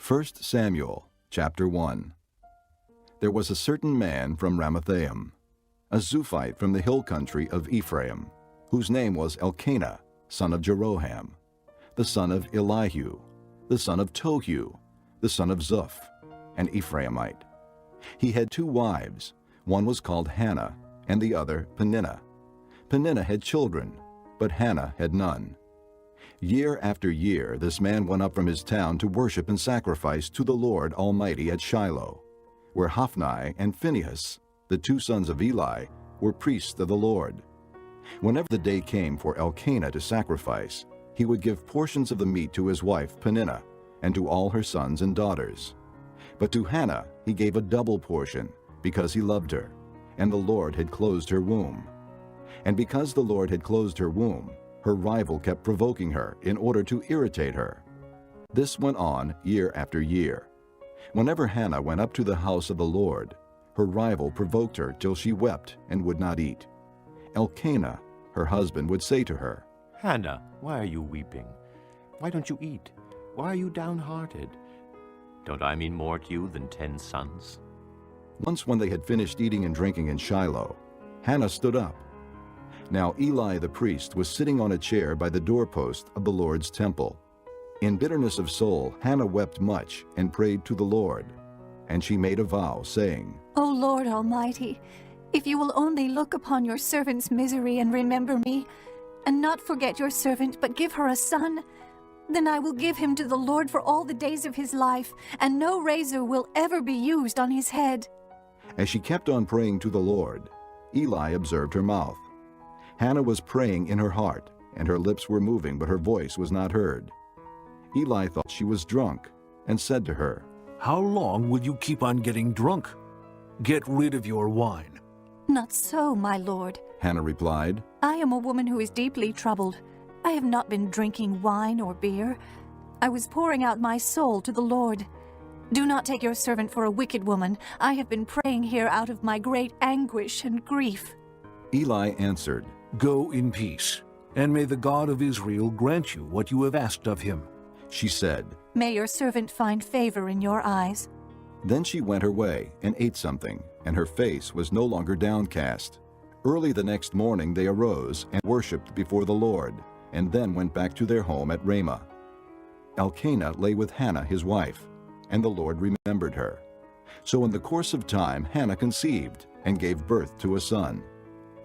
1 Samuel chapter 1. There was a certain man from Ramathaim, a Zuphite from the hill country of Ephraim, whose name was Elkanah, son of Jeroham, the son of Elihu, the son of Tohu, the son of Zuph, an Ephraimite. He had 2 wives. One was called Hannah, and the other Peninnah. Peninnah had children, but Hannah had none. Year after year this man went up from his town to worship and sacrifice to the Lord Almighty at Shiloh, where Hophni and Phinehas, the 2 sons of Eli, were priests of the Lord. Whenever the day came for Elkanah to sacrifice, he would give portions of the meat to his wife Peninnah, and to all her sons and daughters. But to Hannah he gave a double portion, because he loved her, and the Lord had closed her womb. And because the Lord had closed her womb, her rival kept provoking her in order to irritate her. This went on year after year. Whenever Hannah went up to the house of the Lord, her rival provoked her till she wept and would not eat. Elkanah, her husband, would say to her, "Hannah, why are you weeping? Why don't you eat? Why are you downhearted? Don't I mean more to you than 10 sons?" Once when they had finished eating and drinking in Shiloh, Hannah stood up. Now Eli the priest was sitting on a chair by the doorpost of the Lord's temple. In bitterness of soul Hannah wept much and prayed to the Lord. And she made a vow, saying, O Lord Almighty, if you will only look upon your servant's misery and remember me, and not forget your servant, but give her a son, then I will give him to the Lord for all the days of his life, and no razor will ever be used on his head. As she kept on praying to the Lord, Eli observed her mouth. Hannah was praying in her heart, and her lips were moving, but her voice was not heard. Eli thought she was drunk, and said to her, "How long will you keep on getting drunk? Get rid of your wine." Not so, my lord, Hannah replied. I am a woman who is deeply troubled. I have not been drinking wine or beer. I was pouring out my soul to the Lord. Do not take your servant for a wicked woman. I have been praying here out of my great anguish and grief. Eli answered, "Go in peace, and may the God of Israel grant you what you have asked of him." She said, May your servant find favor in your eyes. Then she went her way and ate something, and her face was no longer downcast. Early the next morning they arose and worshipped before the Lord, and then went back to their home at Ramah. Elkanah lay with Hannah his wife, and the Lord remembered her. So in the course of time Hannah conceived, and gave birth to a son.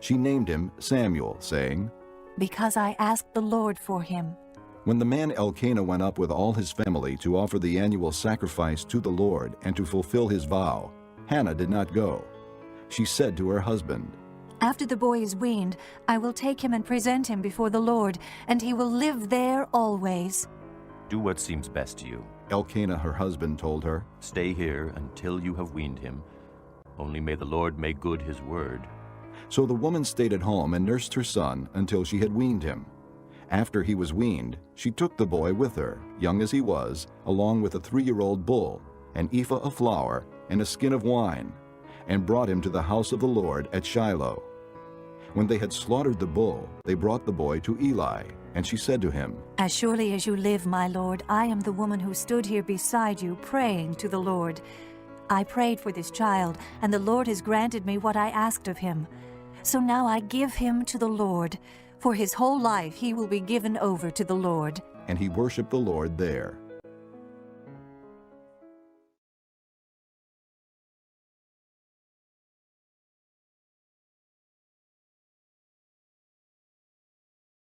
She named him Samuel, saying, Because I asked the Lord for him. When the man Elkanah went up with all his family to offer the annual sacrifice to the Lord and to fulfill his vow, Hannah did not go. She said to her husband, After the boy is weaned, I will take him and present him before the Lord, and he will live there always. Do what seems best to you. Elkanah her husband told her. Stay here until you have weaned him. Only may the Lord make good his word. So the woman stayed at home and nursed her son until she had weaned him. After he was weaned, she took the boy with her, young as he was, along with a 3-year-old bull, an ephah of flour, and a skin of wine, and brought him to the house of the Lord at Shiloh. When they had slaughtered the bull, they brought the boy to Eli, and she said to him, As surely as you live, my Lord, I am the woman who stood here beside you praying to the Lord. I prayed for this child, and the Lord has granted me what I asked of him. So now I give him to the Lord. For his whole life he will be given over to the Lord. And he worshipped the Lord there.